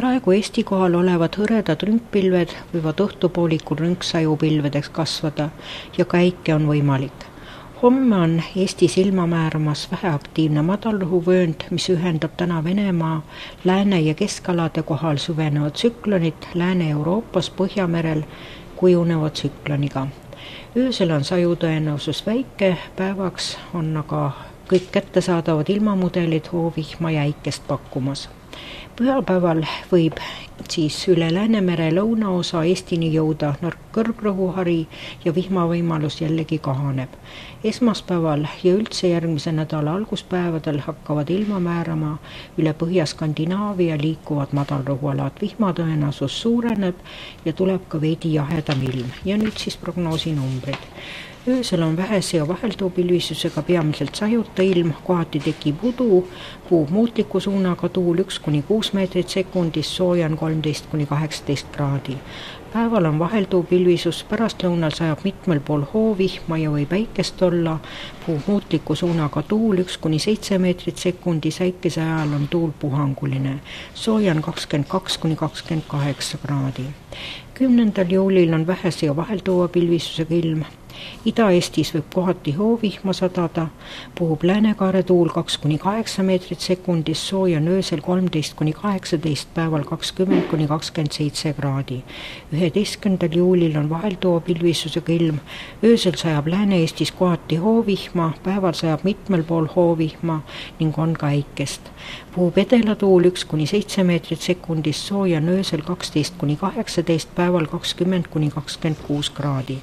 Praegu Eesti kohal olevad hõredad rünkpilved võivad õhtupoolikul rünksajupilvedeks kasvada ja ka äike on võimalik. Homme on Eestis ilma määramas väheaktiivne madalrõhuvöönd, mis ühendab täna Venemaa lääne- ja keskalade kohal süvenevad tsüklonit Lääne-Euroopas Põhjamerel kujuneva tsükloniga. Öösel on sajutõenäosus väike, päevaks on aga kõik kättesaadavad ilmamudelid hoovihma ja äikest pakkumas. Pühapäeval võib siis üle Läänemere lõunaosa Eestini jõuda nõrk kõrgrõhuhari ja vihmavõimalus jällegi kahaneb. Esmaspäeval ja üldse järgmise nädala alguspäevadel hakkavad ilma määrama üle Põhja-Skandinaavia liikuvad madalrõhualad. Vihmatõenäosus suureneb ja tuleb ka veidi jahedam ilm. Ja nüüd siis prognoosi-numbrid. Öösel on vähese ja vaheltuupilvisusega peamiselt sajuta ilm, kohati tekib udu, puhub muutliku suunaga tuul 1–6 meetrit sekundis, sooja on 13–18 kraadi. Päeval on vaheltuupilvisus, pärastlõunal sajab mitmel pool hoovihma ja võib äikest olla, puhub muutliku suunaga tuul 1–7 meetrit sekundis, äikese ajal on tuul puhanguline, sooja on 22–28 kraadi. 10. juulil on vähese ja vaheltuupilvisusega ilm. Ida-Eestis võib kohati hoovihma sadada, puhub läänekaare tuul 2–8 meetrit sekundis, sooja on öösel 13–18, päeval 20–27 kraadi. 11. juulil on vaheltuupilvisusega ilm, öösel sajab Lääne-Eestis kohati hoovihma, päeval sajab mitmel pool hoovihma ning on ka äikest. Puhub edelatuul 1–7 meetrit sekundis, sooja on öösel 12–18, päeval 20–26 kraadi.